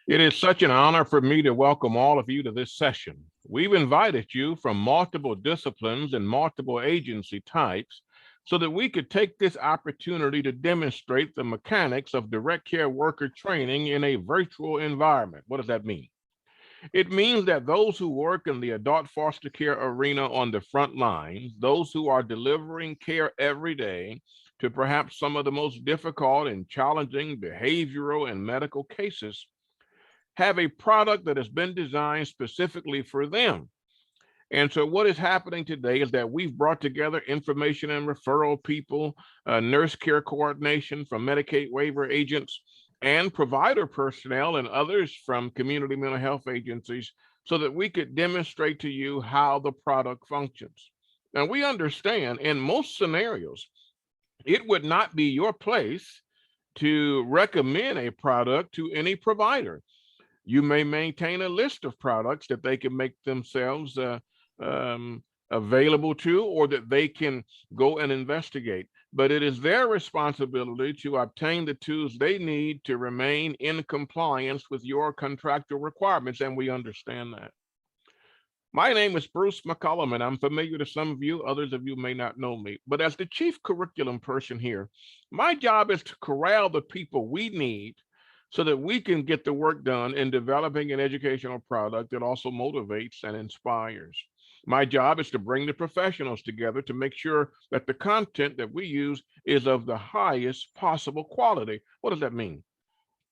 It is such an honor for me to welcome all of you to this session. We've invited you from multiple disciplines and multiple agency types so that we could take this opportunity to demonstrate the mechanics of direct care worker training in a virtual environment. What does that mean? It means that those who work in the adult foster care arena on the front lines, those who are delivering care every day to perhaps some of the most difficult and challenging behavioral and medical cases, have a product that has been designed specifically for them. And so, what is happening today is that we've brought together information and referral people, nurse care coordination from Medicaid waiver agents, and provider personnel and others from community mental health agencies so that we could demonstrate to you how the product functions. Now, we understand in most scenarios, it would not be your place to recommend a product to any provider. You may maintain a list of products that they can make themselves um, available to, or that they can go and investigate. But it is their responsibility to obtain the tools they need to remain in compliance with your contractual requirements, and we understand that. My name is Bruce McCollum, and I'm familiar to some of you. Others of you may not know me. But as the chief curriculum person here, my job is to corral the people we need so that we can get the work done in developing an educational product that also motivates and inspires. My job is to bring the professionals together to make sure that the content that we use is of the highest possible quality. What does that mean?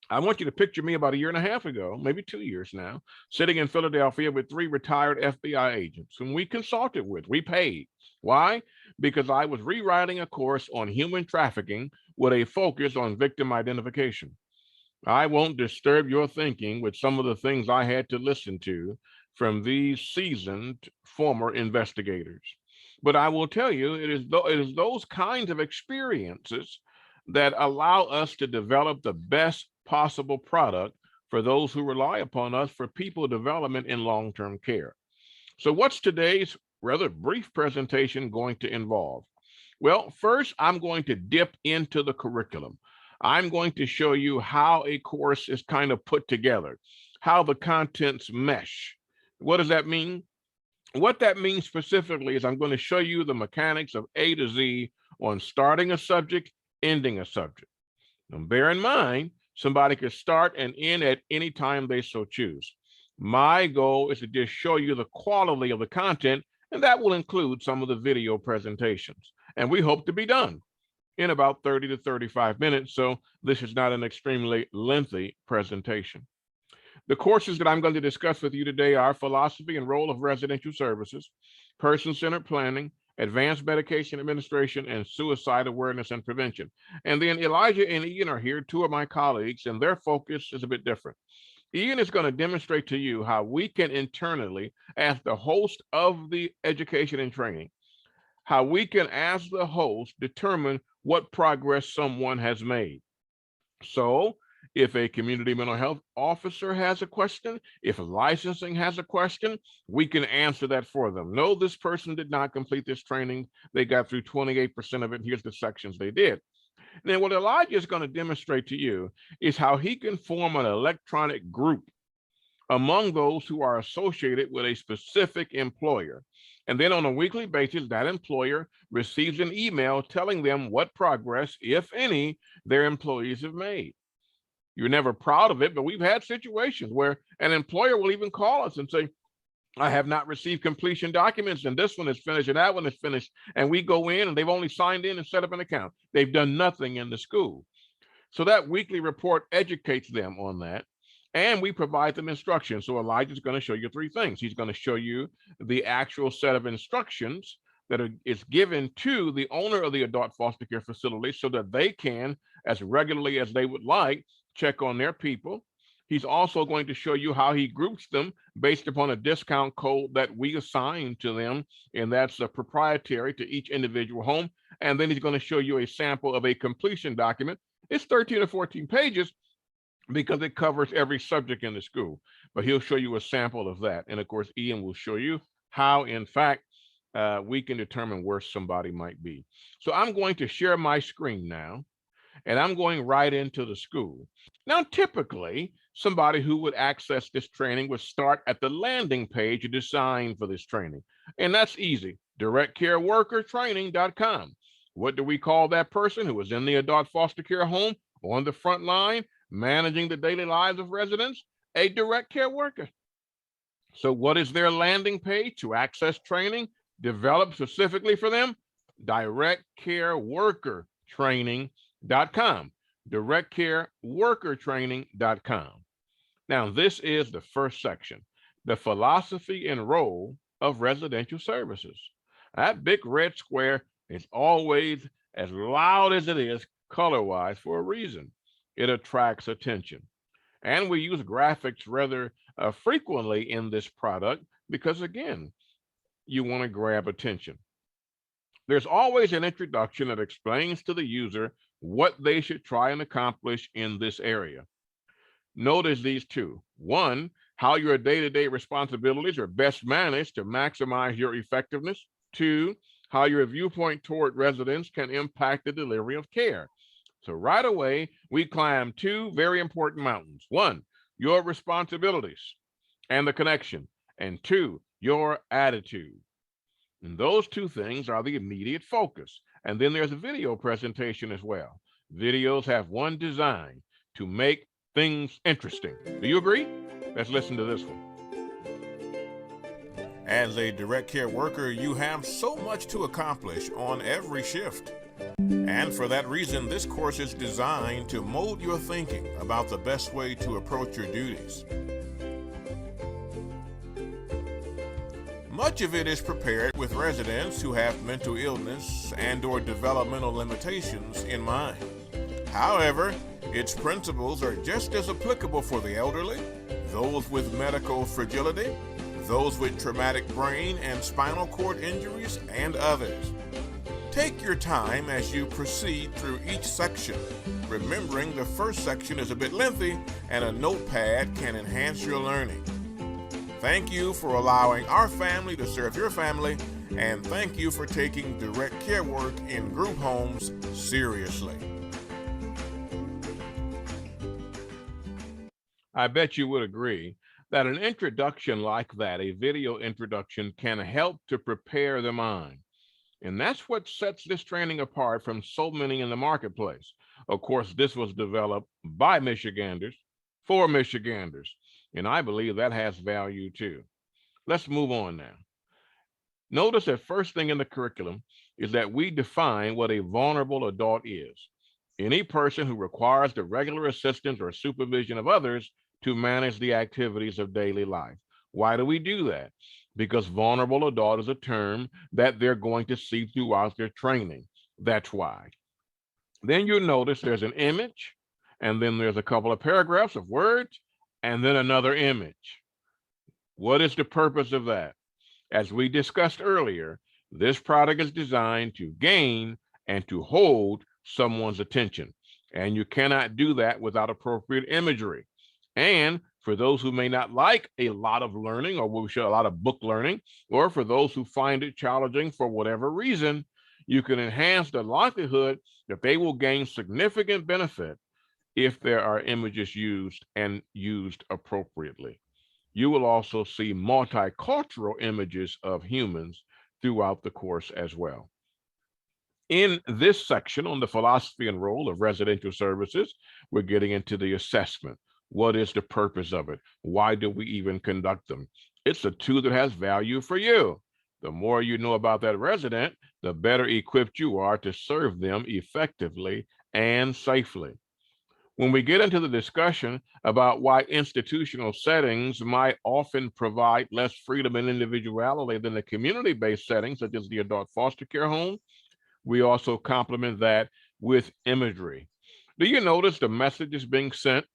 I want you to picture me about a year and a half ago, maybe 2 years now, sitting in Philadelphia with three retired FBI agents whom we consulted with. We paid. Why? Because I was rewriting a course on human trafficking with a focus on victim identification. I won't disturb your thinking with some of the things I had to listen to from these seasoned former investigators. But I will tell you, it is those kinds of experiences that allow us to develop the best possible product for those who rely upon us for people development in long term care. So, what's today's rather brief presentation going to involve? Well, first, I'm going to dip into the curriculum. I'm going to show you how a course is kind of put together, how the contents mesh. What does that mean? What that means specifically is I'm going to show you the mechanics of A to Z on starting a subject, ending a subject. Now, bear in mind, somebody could start and end at any time they so choose. My goal is to just show you the quality of the content, and that will include some of the video presentations. And we hope to be done in about 30 to 35 minutes, so this is not an extremely lengthy presentation. The courses that I'm going to discuss with you today are Philosophy and Role of Residential Services, Person-Centered Planning, Advanced Medication Administration, and Suicide Awareness and Prevention. And then Elijah and Ian are here, two of my colleagues, and their focus is a bit different. Ian is going to demonstrate to you how we can internally, as the host of the education and training, how we can, as the host, determine what progress someone has made. So, if a community mental health officer has a question, if licensing has a question, we can answer that for them. No, this person did not complete this training. They got through 28% of it. Here's the sections they did. And then what Elijah is going to demonstrate to you is how he can form an electronic group among those who are associated with a specific employer. And then on a weekly basis, that employer receives an email telling them what progress, if any, their employees have made. You're never proud of it, but we've had situations where an employer will even call us and say, I have not received completion documents, and this one is finished, and that one is finished. And we go in, and they've only signed in and set up an account. They've done nothing in the school. So that weekly report educates them on that. And we provide them instructions. So Elijah's going to show you three things. He's going to show you the actual set of instructions that is given to the owner of the adult foster care facility so that they can, as regularly as they would like, check on their people. He's also going to show you how he groups them based upon a discount code that we assign to them, and that's proprietary to each individual home. And then he's going to show you a sample of a completion document. It's 13 or 14 pages because it covers every subject in the school, but he'll show you a sample of that. And of course, Ian will show you how, in fact, we can determine where somebody might be. So I'm going to share my screen now. and I'm going right into the school. Now, typically, somebody who would access this training would start at the landing page designed for this training. And that's easy, directcareworkertraining.com. What do we call that person who is in the adult foster care home on the front line, managing the daily lives of residents? A direct care worker. So what is their landing page to access training developed specifically for them? directcareworkertraining.com. directcareworkertraining.com. Now, this is the first section, the philosophy and role of residential services. That big red square is always as loud as it is color-wise for a reason. It attracts attention. And we use graphics rather frequently in this product because, again, you want to grab attention. There's always an introduction that explains to the user what they should try and accomplish in this area. Notice these two. One, how your day-to-day responsibilities are best managed to maximize your effectiveness. Two, how your viewpoint toward residents can impact the delivery of care. So right away, we climb two very important mountains. One, your responsibilities and the connection. And two, your attitude. And those two things are the immediate focus. And then there's a video presentation as well. Videos have one design: to make things interesting. Do you agree? Let's listen to this one. As a direct care worker, you have so much to accomplish on every shift. And for that reason, this course is designed to mold your thinking about the best way to approach your duties. Much of it is prepared with residents who have mental illness and/or developmental limitations in mind. However, its principles are just as applicable for the elderly, those with medical fragility, those with traumatic brain and spinal cord injuries, and others. Take your time as you proceed through each section, remembering the first section is a bit lengthy and a notepad can enhance your learning. Thank you for allowing our family to serve your family, and thank you for taking direct care work in group homes seriously. I bet you would agree that an introduction like that, a video introduction, can help to prepare the mind. And that's what sets this training apart from so many in the marketplace. Of course, this was developed by Michiganders for Michiganders, and I believe that has value too. Let's move on now. Notice that first thing in the curriculum is that we define what a vulnerable adult is. Any person who requires the regular assistance or supervision of others to manage the activities of daily life. Why do we do that? Because vulnerable adult is a term that they're going to see throughout their training. That's why. Then you'll notice there's an image, and then there's a couple of paragraphs of words, and then another image. What is the purpose of that? As we discussed earlier, this product is designed to gain and to hold someone's attention, and you cannot do that without appropriate imagery. And for those who may not like a lot of learning, or we show a lot of book learning, or for those who find it challenging for whatever reason, you can enhance the likelihood that they will gain significant benefit if there are images used and used appropriately. You will also see multicultural images of humans throughout the course as well. In this section on the philosophy and role of residential services, we're getting into the assessment. What is the purpose of it? Why do we even conduct them? It's a tool that has value for you. The more you know about that resident, the better equipped you are to serve them effectively and safely. When we get into the discussion about why institutional settings might often provide less freedom and individuality than the community-based settings, such as the adult foster care home, we also complement that with imagery. Do you notice the messages being sent?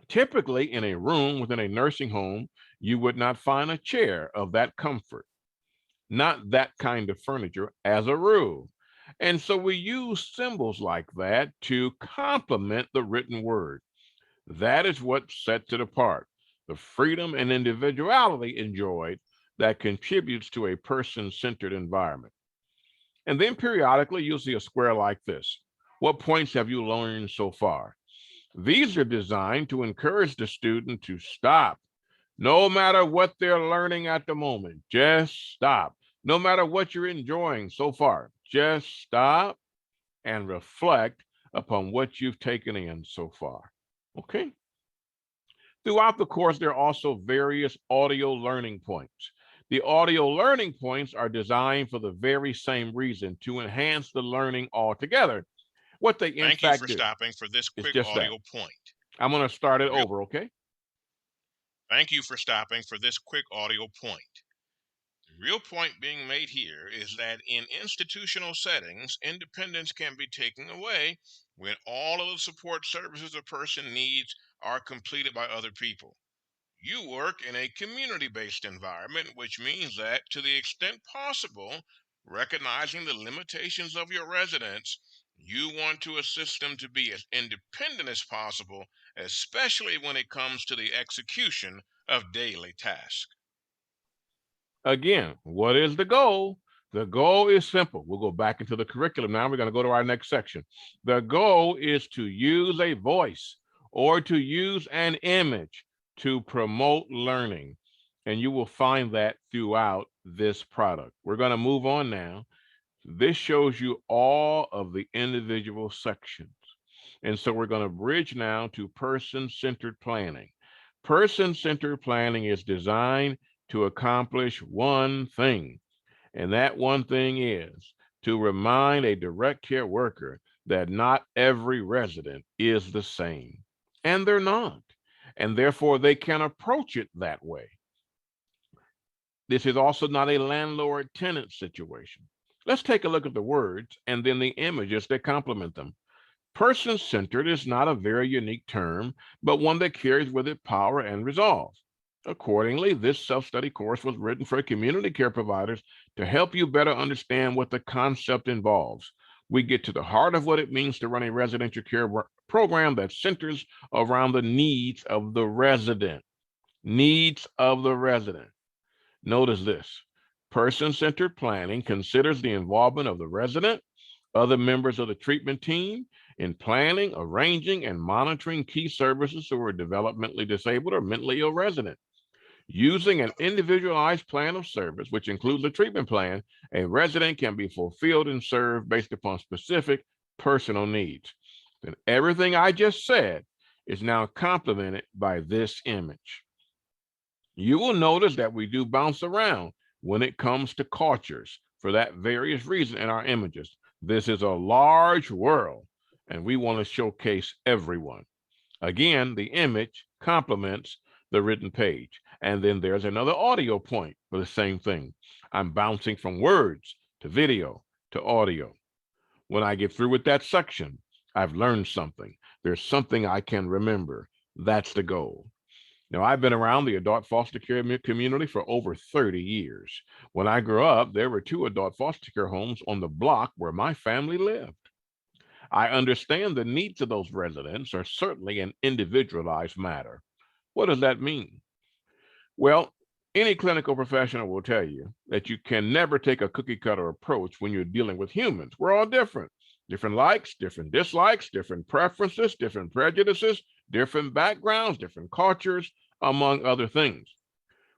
Typically, in a room within a nursing home, you would not find a chair of that comfort, not that kind of furniture as a rule. And so we use symbols like that to complement the written word. That is what sets it apart, the freedom and individuality enjoyed that contributes to a person-centered environment. And then periodically, you'll see a square like this. What points have you learned so far? These are designed to encourage the student to stop. No matter what they're learning at the moment, just stop. No matter what you're enjoying so far, just stop and reflect upon what you've taken in so far. Okay? Throughout the course, there are also various audio learning points. The audio learning points are designed for the very same reason, to enhance the learning altogether. What they in Thank you fact for do stopping for this is quick just that. audio point. I'm going to start it Real over, okay? Thank you for stopping for this quick audio point. The real point being made here is that in institutional settings, independence can be taken away when all of the support services a person needs are completed by other people. You work in a community-based environment, which means that to the extent possible, recognizing the limitations of your residents, you want to assist them to be as independent as possible, especially when it comes to the execution of daily tasks. Again, what is the goal? The goal is simple. We'll go back into the curriculum now. We're going to go to our next section. The goal is to use a voice or to use an image to promote learning. And you will find that throughout this product. We're going to move on now. This shows you all of the individual sections. And so we're going to bridge now to person-centered planning. Person-centered planning is designed to accomplish one thing, and that one thing is to remind a direct care worker that not every resident is the same, and they're not, and therefore they can approach it that way. This is also not a landlord-tenant situation. Let's take a look at the words and then the images that complement them. Person-centered is not a very unique term, but one that carries with it power and resolve. Accordingly, this self-study course was written for community care providers to help you better understand what the concept involves. We get to the heart of what it means to run a residential care program that centers around the needs of the resident. Needs of the resident. Notice this. Person-centered planning considers the involvement of the resident, other members of the treatment team, in planning, arranging, and monitoring key services who are developmentally disabled or mentally ill resident. Using an individualized plan of service, which includes a treatment plan, a resident can be fulfilled and served based upon specific personal needs. Then everything I just said is now complemented by this image. You will notice that we do bounce around when it comes to cultures for that various reason in our images. This is a large world, and we want to showcase everyone. Again, the image complements the written page. And then there's another audio point for the same thing. I'm bouncing from words to video to audio. When I get through with that section, I've learned something. There's something I can remember. That's the goal. Now, I've been around the adult foster care community for over 30 years. When I grew up, there were 2 adult foster care homes on the block where my family lived. I understand the needs of those residents are certainly an individualized matter. What does that mean? Well, any clinical professional will tell you that you can never take a cookie cutter approach when you're dealing with humans. We're all different. Different likes, different dislikes, different preferences, different prejudices, different backgrounds, different cultures, among other things.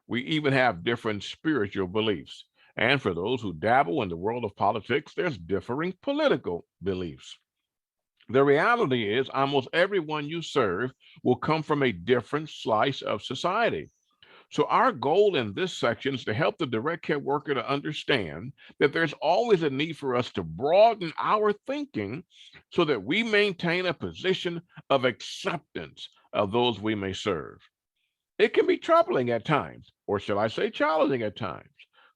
We even have different spiritual beliefs. And for those who dabble in the world of politics, there's differing political beliefs. The reality is almost everyone you serve will come from a different slice of society. So our goal in this section is to help the direct care worker to understand that there's always a need for us to broaden our thinking so that we maintain a position of acceptance of those we may serve. It can be troubling at times, or shall I say challenging at times.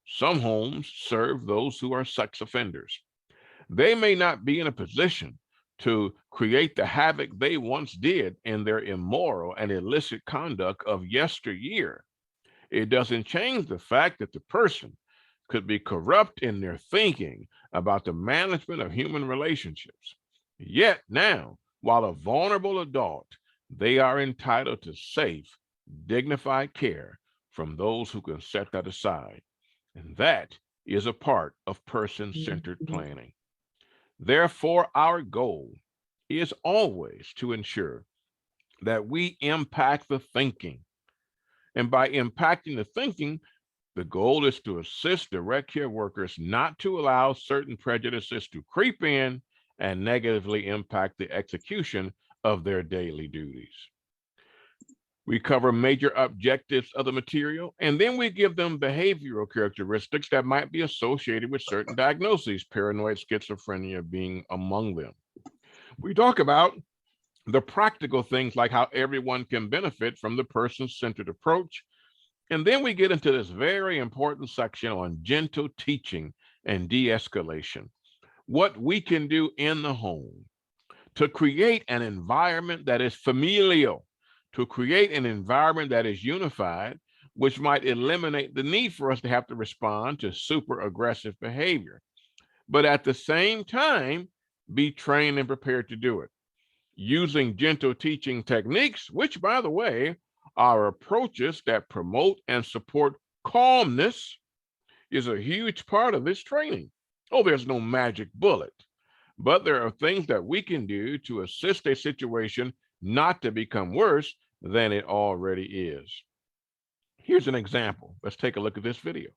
Some homes serve those who are sex offenders. They may not be in a position to create the havoc they once did in their immoral and illicit conduct of yesteryear. It doesn't change the fact that the person could be corrupt in their thinking about the management of human relationships. Yet now, while a vulnerable adult, they are entitled to safe, dignified care from those who can set that aside. And that is a part of person-centered planning. Therefore, our goal is always to ensure that we impact the thinking. And by impacting the thinking, the goal is to assist direct care workers not to allow certain prejudices to creep in and negatively impact the execution of their daily duties. We cover major objectives of the material, and then we give them behavioral characteristics that might be associated with certain diagnoses, paranoid schizophrenia being among them. We talk about the practical things like how everyone can benefit from the person-centered approach. And then we get into this very important section on gentle teaching and de-escalation, what we can do in the home to create an environment that is familial, to create an environment that is unified, which might eliminate the need for us to have to respond to super aggressive behavior, but at the same time, be trained and prepared to do it. Using gentle teaching techniques, which, by the way, are approaches that promote and support calmness, is a huge part of this training. Oh, there's no magic bullet, but there are things that we can do to assist a situation not to become worse than it already is. Here's an example. Let's take a look at this video.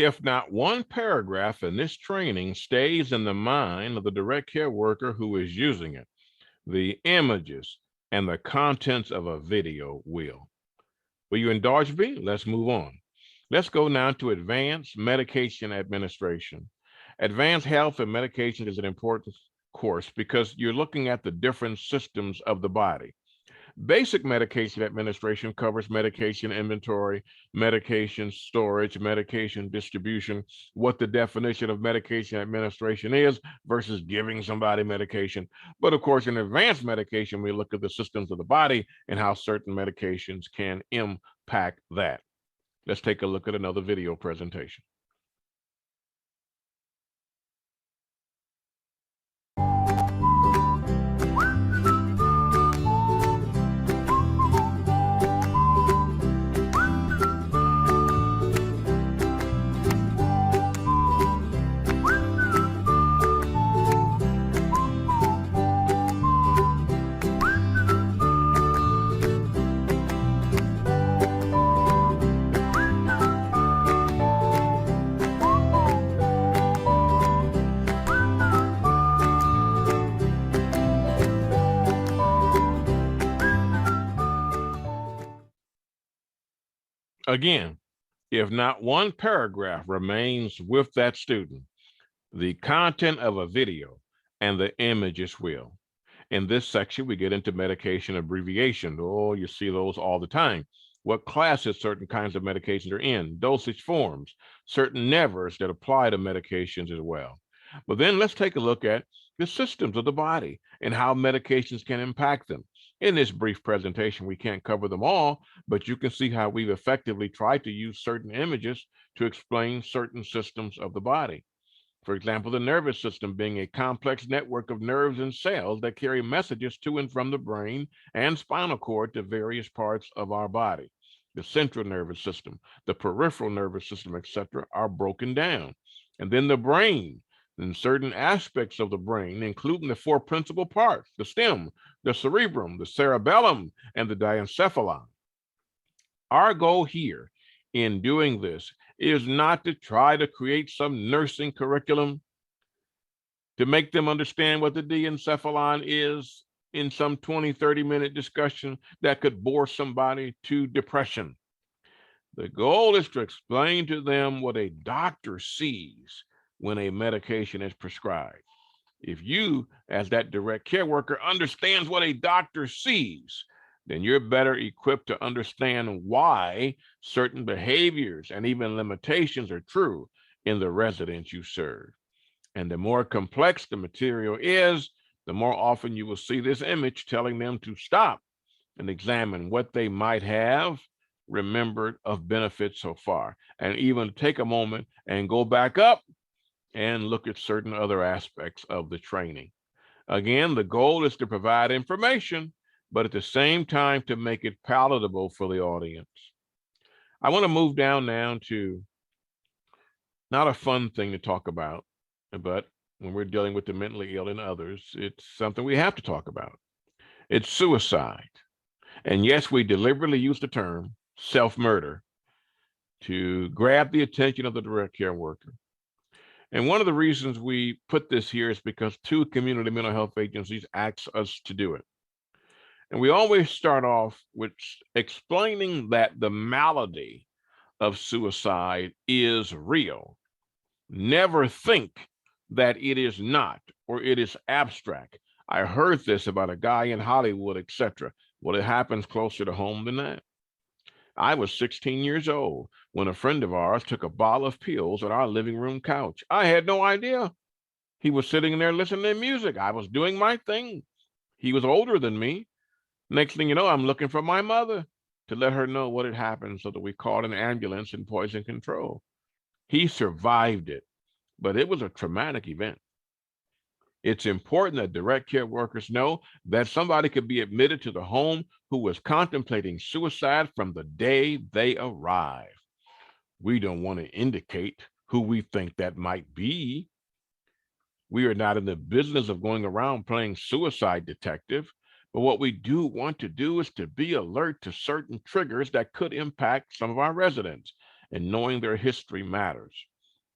If not one paragraph in this training stays in the mind of the direct care worker who is using it, the images and the contents of a video will. Will you indulge me? Let's move on. Let's go now to advanced medication administration. Advanced health and medication is an important course because you're looking at the different systems of the body. Basic medication administration covers medication inventory, medication storage, medication distribution, what the definition of medication administration is versus giving somebody medication. But of course, in advanced medication, we look at the systems of the body and how certain medications can impact that. Let's take a look at another video presentation. Again, if not one paragraph remains with that student, the content of a video and the images will. In this section, we get into medication abbreviation. Oh, you see those all the time. What classes certain kinds of medications are in, dosage forms, certain nevers that apply to medications as well. But then let's take a look at the systems of the body and how medications can impact them. In this brief presentation, we can't cover them all, but you can see how we've effectively tried to use certain images to explain certain systems of the body. For example, the nervous system being a complex network of nerves and cells that carry messages to and from the brain and spinal cord to various parts of our body. The central nervous system, the peripheral nervous system, etc., are broken down. And then the brain, and certain aspects of the brain, including the four principal parts, the stem, the cerebrum, the cerebellum, and the diencephalon. Our goal here in doing this is not to try to create some nursing curriculum to make them understand what the diencephalon is in some 20, 30-minute discussion that could bore somebody to depression. The goal is to explain to them what a doctor sees when a medication is prescribed. If you, as that direct care worker, understands what a doctor sees, then you're better equipped to understand why certain behaviors and even limitations are true in the residents you serve. And the more complex the material is, the more often you will see this image telling them to stop and examine what they might have remembered of benefits so far, and even take a moment and go back up and look at certain other aspects of the training. Again, the goal is to provide information, but at the same time to make it palatable for the audience. I want to move down now to not a fun thing to talk about, but when we're dealing with the mentally ill and others, it's something we have to talk about. It's suicide. And yes, we deliberately use the term self-murder to grab the attention of the direct care worker. And one of the reasons we put this here is because 2 community mental health agencies ask us to do it. And we always start off with explaining that the malady of suicide is real. Never think that it is not, or it is abstract. I heard this about a guy in Hollywood, etc. Well, it happens closer to home than that. I was 16 years old when a friend of ours took a bottle of pills on our living room couch. I had no idea. He was sitting there listening to music. I was doing my thing. He was older than me. Next thing you know, I'm looking for my mother to let her know what had happened so that we called an ambulance and poison control. He survived it, but it was a traumatic event. It's important that direct care workers know that somebody could be admitted to the home who was contemplating suicide from the day they arrive. We don't want to indicate who we think that might be. We are not in the business of going around playing suicide detective, but what we do want to do is to be alert to certain triggers that could impact some of our residents, and knowing their history matters.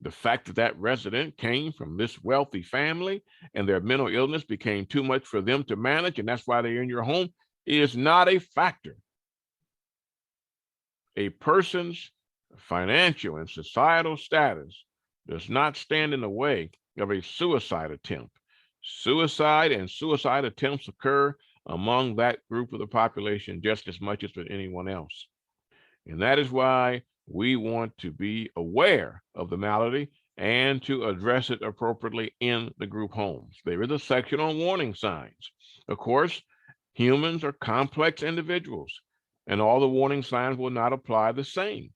The fact that that resident came from this wealthy family and their mental illness became too much for them to manage, and that's why they're in your home, is not a factor. A person's financial and societal status does not stand in the way of a suicide attempt. Suicide and suicide attempts occur among that group of the population just as much as with anyone else. And that is why we want to be aware of the malady and to address it appropriately in the group homes. There is a section on warning signs. Of course, humans are complex individuals, and all the warning signs will not apply the same.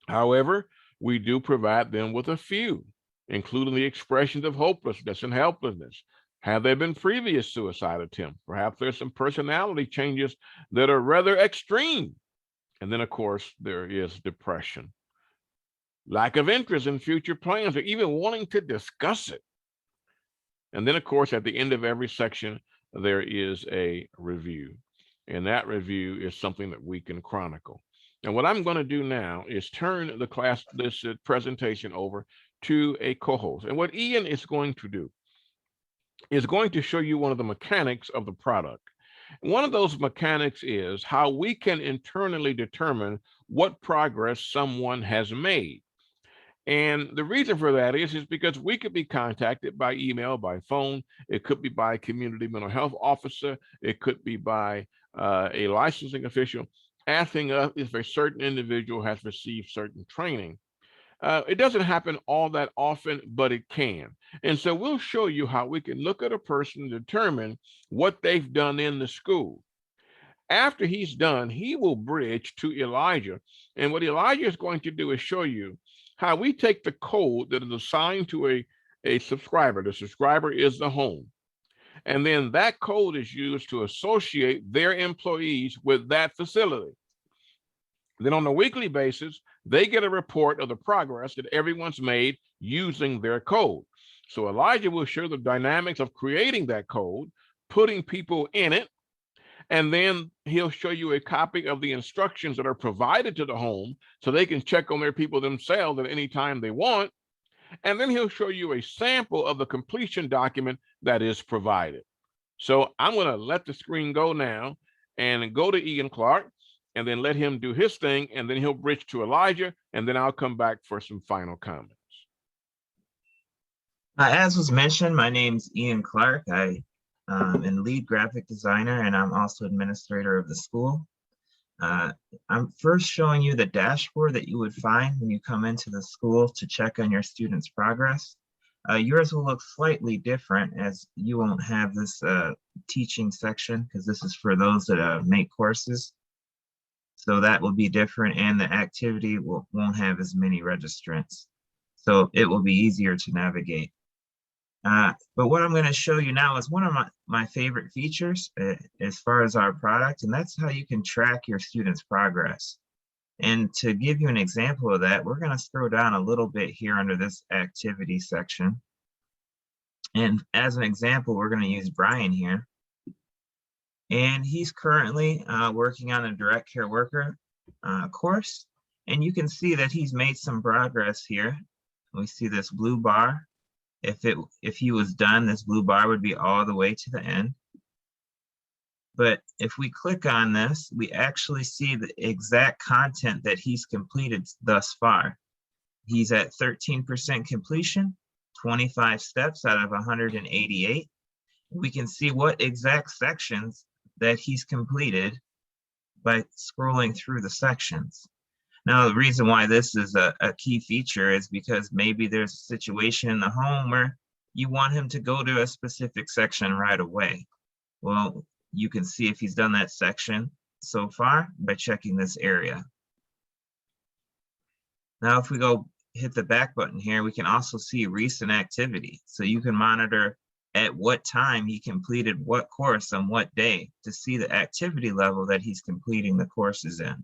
However, we do provide them with a few, including the expressions of hopelessness and helplessness. Have there been previous suicide attempts? Perhaps there's some personality changes that are rather extreme. And then, of course, there is depression, lack of interest in future plans, or even wanting to discuss it. And then, of course, at the end of every section, there is a review. And that review is something that we can chronicle. And what I'm going to do now is turn this presentation over to a co-host. And what Ian is going to do is going to show you one of the mechanics of the product. One of those mechanics is how we can internally determine what progress someone has made. And the reason for that is because we could be contacted by email, by phone. It could be by a community mental health officer. It could be by a licensing official asking us if a certain individual has received certain training. It doesn't happen all that often, but it can. And so we'll show you how we can look at a person and determine what they've done in the school. After he's done, he will bridge to Elijah. And what Elijah is going to do is show you how we take the code that is assigned to a subscriber. The subscriber is the home. And then that code is used to associate their employees with that facility. Then on a weekly basis, they get a report of the progress that everyone's made using their code. So Elijah will show the dynamics of creating that code, putting people in it, and then he'll show you a copy of the instructions that are provided to the home so they can check on their people themselves at any time they want. And then he'll show you a sample of the completion document that is provided. So I'm going to let the screen go now and go to Ian Clark. and then let him do his thing, and then he'll bridge to Elijah, and then I'll come back for some final comments. As was mentioned, my name's Ian Clark. I am lead graphic designer, and I'm also administrator of the school. I'm first showing you the dashboard that you would find when you come into the school to check on your students' progress. Yours will look slightly different, as you won't have this teaching section, because this is for those that make courses. So that will be different, and the activity won't have as many registrants. So it will be easier to navigate. But what I'm going to show you now is one of my favorite features as far as our product, and that's how you can track your students' progress. And to give you an example of that, we're going to scroll down a little bit here under this activity section. And as an example, we're going to use Brian here. And he's currently working on a direct care worker course. And you can see that he's made some progress here. We see this blue bar. If he was done, this blue bar would be all the way to the end. But if we click on this, we actually see the exact content that he's completed thus far. He's at 13% completion, 25 steps out of 188. We can see what exact sections that he's completed by scrolling through the sections. Now, the reason why this is a key feature is because maybe there's a situation in the home where you want him to go to a specific section right away. Well, you can see if he's done that section so far by checking this area. Now, if we go hit the back button here, we can also see recent activity. So you can monitor at what time he completed what course on what day to see the activity level that he's completing the courses in.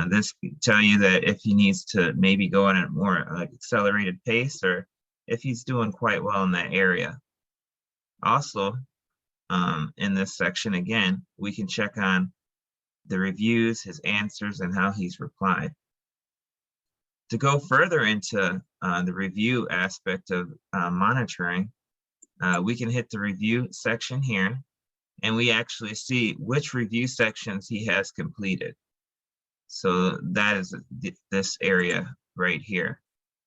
This can tell you that if he needs to maybe go at a more accelerated pace, or if he's doing quite well in that area. Also, in this section, again, we can check on the reviews, his answers, and how he's replied. To go further into the review aspect of monitoring, we can hit the review section here, and we actually see which review sections he has completed. So that is this area right here.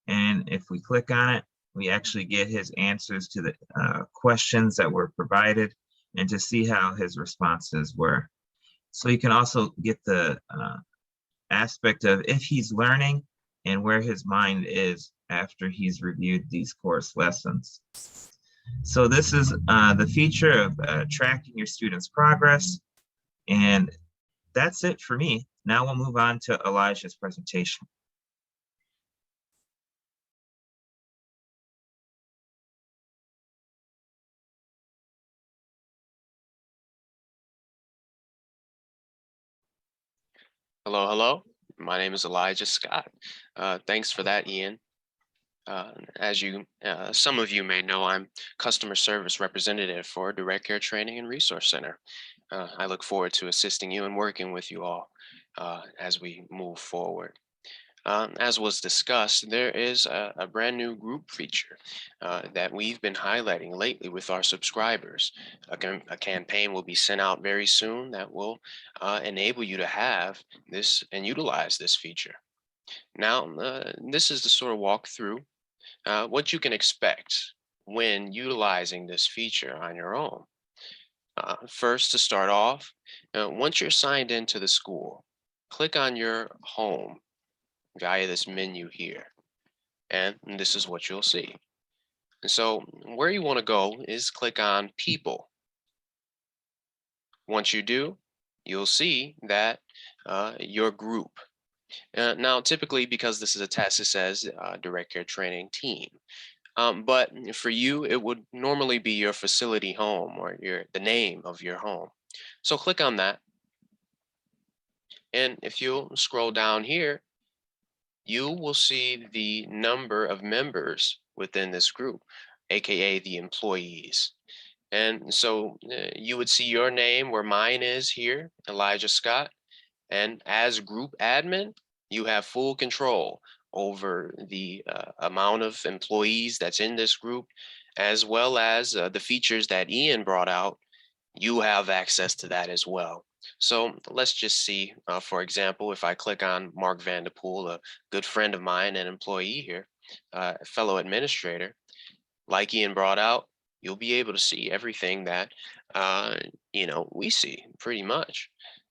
And if we click on it, we actually get his answers to the questions that were provided and to see how his responses were. So you can also get the aspect of if he's learning and where his mind is after he's reviewed these course lessons. So this is the feature of tracking your students' progress. And that's it for me. Now we'll move on to Elijah's presentation. Hello, hello. My name is Elijah Scott. Thanks for that, Ian. As some of you may know, I'm customer service representative for Direct Care Training and Resource Center. I look forward to assisting you and working with you all as we move forward. As was discussed, there is a brand new group feature that we've been highlighting lately with our subscribers. A campaign will be sent out very soon that will enable you to have this and utilize this feature. Now, this is the sort of walkthrough what you can expect when utilizing this feature on your own. First, to start off, once you're signed into the school, click on your home via this menu here, and this is what you'll see. And so where you want to go is click on People. Once you do, you'll see that your group. Now, typically, because this is a test, it says Direct Care Training Team. But for you, it would normally be your facility home or the name of your home. So click on that. And if you'll scroll down here, you will see the number of members within this group, AKA the employees. And so you would see your name where mine is here, Elijah Scott. And as group admin, you have full control over the amount of employees that's in this group, as well as the features that Ian brought out. You have access to that as well. So let's just see, for example, if I click on Mark Vanderpool, a good friend of mine, an employee here, a fellow administrator, like Ian brought out, you'll be able to see everything that we see pretty much.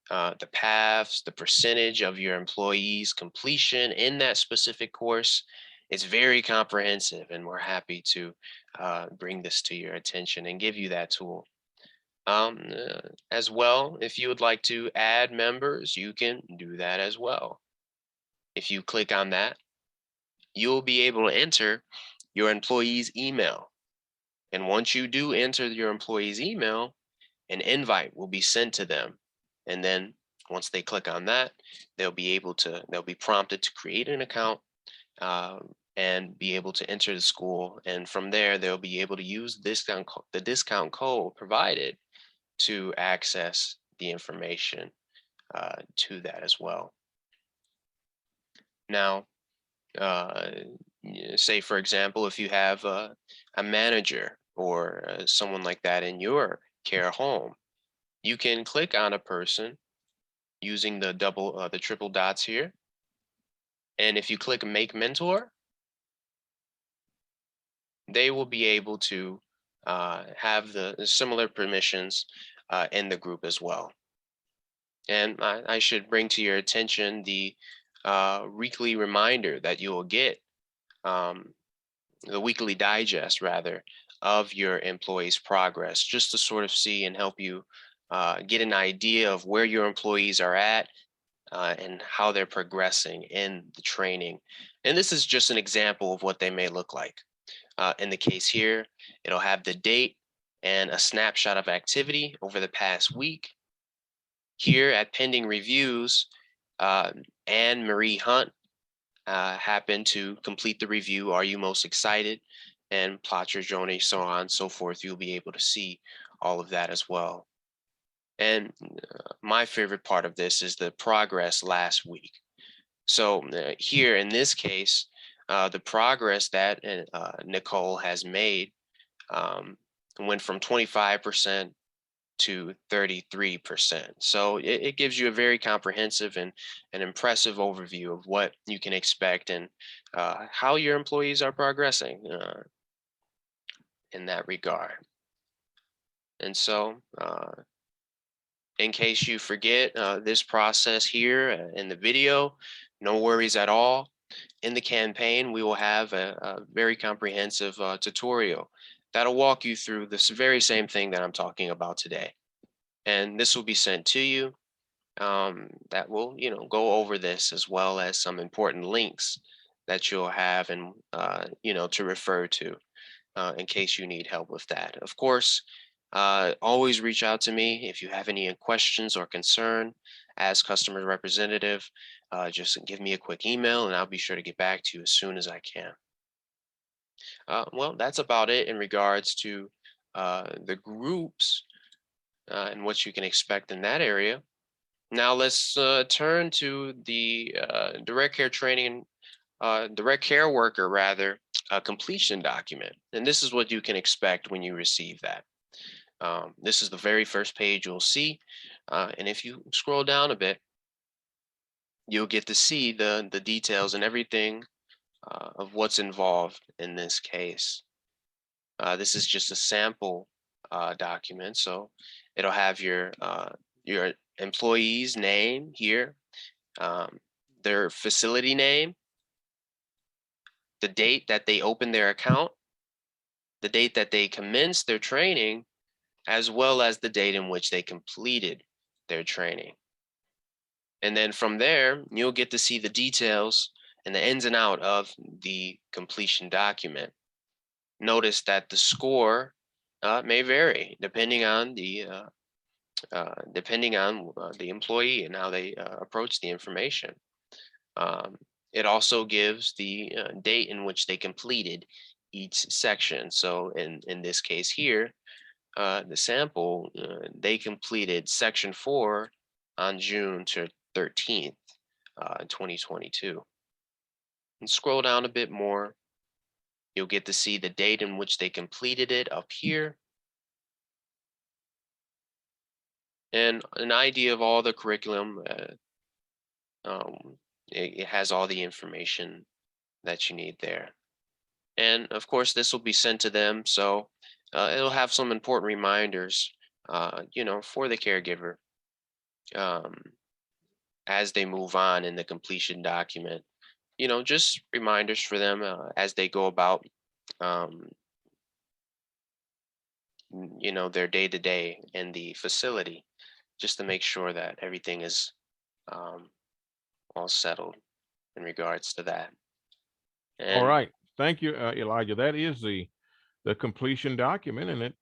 The paths, the percentage of your employees' completion in that specific course. It's very comprehensive, and we're happy to bring this to your attention and give you that tool. As well, if you would like to add members, you can do that as well. If you click on that, you'll be able to enter your employee's email. And once you do enter your employee's email, an invite will be sent to them. And then once they click on that, they'll be prompted to create an account and be able to enter the school. And from there, they'll be able to use the discount code provided to access the information to that as well. Now, say, for example, if you have a manager or someone like that in your care home, you can click on a person using the triple dots here. And if you click Make Mentor, they will be able to have the similar permissions in the group as well. And I should bring to your attention the weekly reminder that you will get, the weekly digest rather, of your employees' progress, just to sort of see and help you get an idea of where your employees are at and how they're progressing in the training. And this is just an example of what they may look like. In the case here, it'll have the date and a snapshot of activity over the past week. Here at pending reviews, Anne Marie Hunt happened to complete the review. Are you most excited? And Plotcher, Joni, so on and so forth. You'll be able to see all of that as well. And my favorite part of this is the progress last week. So here in this case, the progress that Nicole has made went from 25% to 33%. So it gives you a very comprehensive and an impressive overview of what you can expect and how your employees are progressing in that regard. And so in case you forget this process here in the video, no worries at all. In the campaign, we will have a very comprehensive tutorial that'll walk you through this very same thing that I'm talking about today. And this will be sent to you that will, go over this, as well as some important links that you'll have and, to refer to in case you need help with that. Of course, always reach out to me if you have any questions or concern as customer representative. Just give me a quick email and I'll be sure to get back to you as soon as I can. Well, that's about it in regards to the groups and what you can expect in that area. Now let's turn to the direct care training, direct care worker rather, completion document. And this is what you can expect when you receive that. This is the very first page you'll see. And if you scroll down a bit, you'll get to see the details and everything of what's involved in this case. This is just a sample document. So it'll have your employee's name here, their facility name, the date that they opened their account, the date that they commenced their training, as well as the date in which they completed their training. And then from there, you'll get to see the details and the ins and out of the completion document. Notice that the score may vary depending on the employee and how they approach the information. It also gives the date in which they completed each section. So in this case here, the sample, they completed section 4 on June 13th, 2022. And scroll down a bit more, you'll get to see the date in which they completed it up here. and an idea of all the curriculum. It has all the information that you need there. And of course, this will be sent to them. So it'll have some important reminders, for the caregiver as they move on in the completion document. Just reminders for them as they go about, um, their day to day in the facility, just to make sure that everything is um, all settled in regards to that. All And right. Thank you, Elijah. That is the completion document, and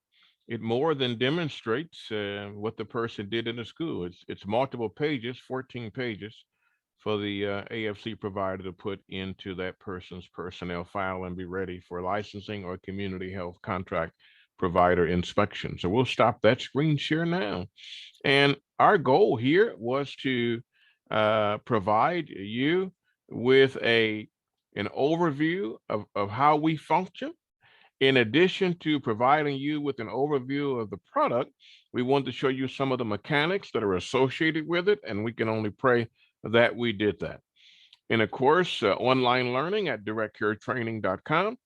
it more than demonstrates what the person did in the school. It's multiple pages, 14 pages, for the AFC provider to put into that person's personnel file and be ready for licensing or community health contract provider inspection. So we'll stop that screen share now. And our goal here was to provide you with an overview of how we function. In addition to providing you with an overview of the product, we want to show you some of the mechanics that are associated with it, and we can only pray that we did that. And of course, online learning at directcaretraining.com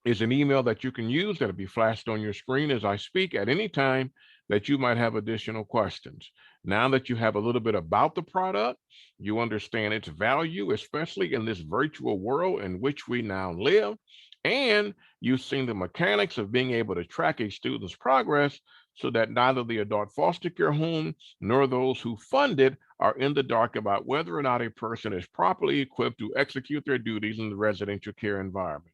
is an email that you can use that'll be flashed on your screen as I speak at any time that you might have additional questions. Now that you have a little bit about the product, you understand its value, especially in this virtual world in which we now live, and you've seen the mechanics of being able to track a student's progress so that neither the adult foster care home nor those who fund it are in the dark about whether or not a person is properly equipped to execute their duties in the residential care environment.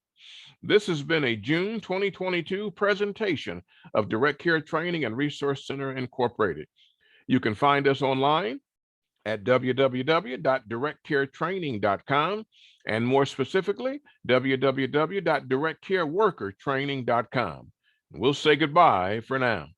This has been a June 2022 presentation of Direct Care Training and Resource Center Incorporated. You can find us online at www.directcaretraining.com and more specifically, www.directcareworkertraining.com. We'll say goodbye for now.